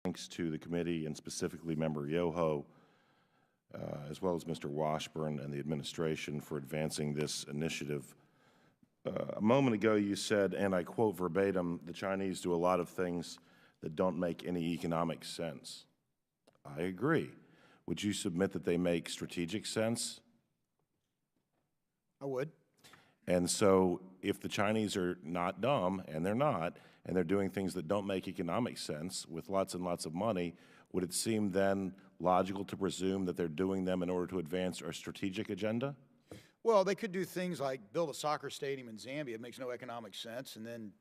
thanks to the committee and specifically Member Yoho, as well as Mr. Washburne and the administration for advancing this initiative. A moment ago you said, and I quote verbatim, the Chinese do a lot of things that don't make any economic sense. I agree. Would you submit that they make strategic sense? I would. And so if the Chinese are not dumb, and they're not, and they're doing things that don't make economic sense with lots and lots of money, would it seem then logical to presume that they're doing them in order to advance our strategic agenda? Well, they could do things like build a soccer stadium in Zambia. It makes no economic sense, and then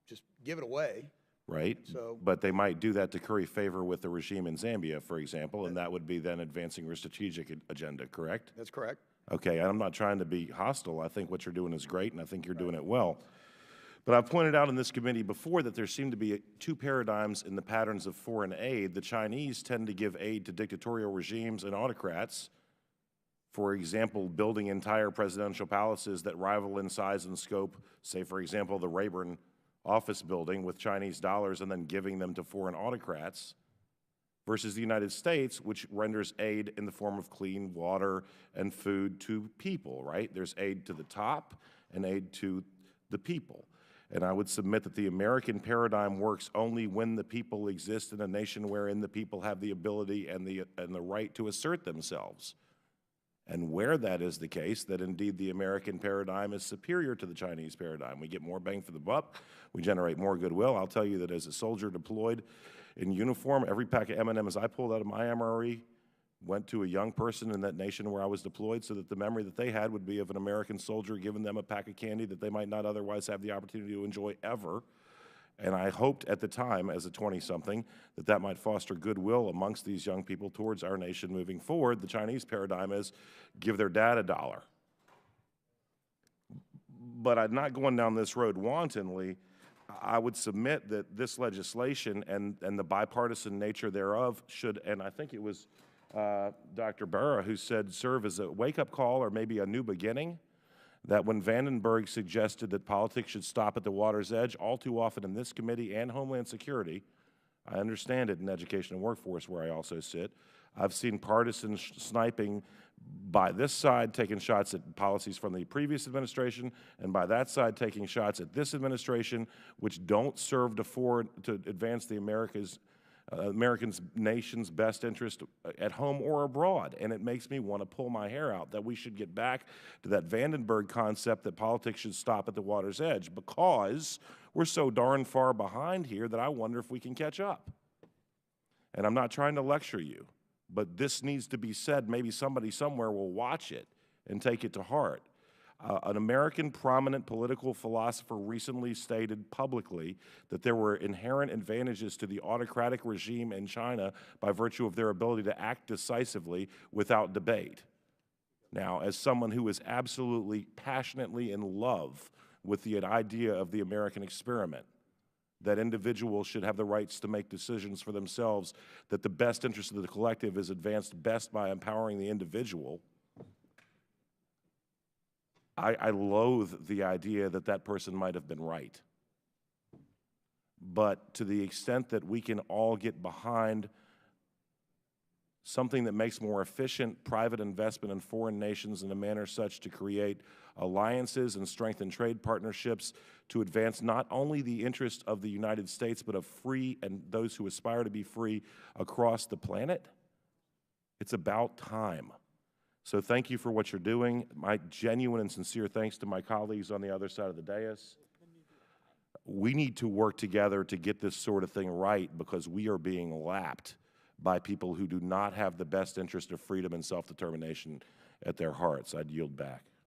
just give it away. Right. So, but they might do that to curry favor with the regime in Zambia, for example, and that would be then advancing your strategic agenda, correct? that's correct. Okay, I'm not trying to be hostile. I think what you're doing is great, and I think you're doing it well. But I've pointed out in this committee before that there seem to be two paradigms in the patterns of foreign aid. The Chinese tend to give aid to dictatorial regimes and autocrats, for example, building entire presidential palaces that rival in size and scope, say, for example, the Washburne office building with Chinese dollars and then giving them to foreign autocrats, versus the United States, which renders aid in the form of clean water and food to people, right? There's aid to the top and aid to the people. And I would submit that the American paradigm works only when the people exist in a nation wherein the people have the ability and the right to assert themselves. And where that is the case, that indeed the American paradigm is superior to the Chinese paradigm. We get more bang for the buck. We generate more goodwill. I'll tell you that as a soldier deployed in uniform, every pack of M&Ms I pulled out of my MRE went to a young person in that nation where I was deployed so that the memory that they had would be of an American soldier giving them a pack of candy that they might not otherwise have the opportunity to enjoy ever. And I hoped at the time, as a 20-something, that that might foster goodwill amongst these young people towards our nation moving forward. The Chinese paradigm is give their dad $1. But I'm not going down this road wantonly. I would submit that this legislation and the bipartisan nature thereof should, and I think it was Dr. Barra who said, serve as a wake-up call or maybe a new beginning. That when Vandenberg suggested that politics should stop at the water's edge, all too often in this committee and Homeland Security, I understand it in Education and Workforce where I also sit, I've seen partisan sniping by this side taking shots at policies from the previous administration and by that side taking shots at this administration, which don't serve to advance the Americans' nation's best interest at home or abroad. And it makes me want to pull my hair out that we should get back to that Vandenberg concept that politics should stop at the water's edge, because we're so darn far behind here that I wonder if we can catch up. And I'm not trying to lecture you, but this needs to be said. Maybe somebody somewhere will watch it and take it to heart. An American prominent political philosopher recently stated publicly that there were inherent advantages to the autocratic regime in China by virtue of their ability to act decisively without debate. Now, as someone who is absolutely passionately in love with the idea of the American experiment, that individuals should have the rights to make decisions for themselves, that the best interest of the collective is advanced best by empowering the individual, I loathe the idea that that person might have been right. But to the extent that we can all get behind something that makes more efficient private investment in foreign nations in a manner such to create alliances and strengthen trade partnerships to advance not only the interest of the United States, but of free and those who aspire to be free across the planet, it's about time. So thank you for what you're doing. My genuine and sincere thanks to my colleagues on the other side of the dais. We need to work together to get this sort of thing right, because we are being lapped by people who do not have the best interest of freedom and self-determination at their hearts. I'd yield back.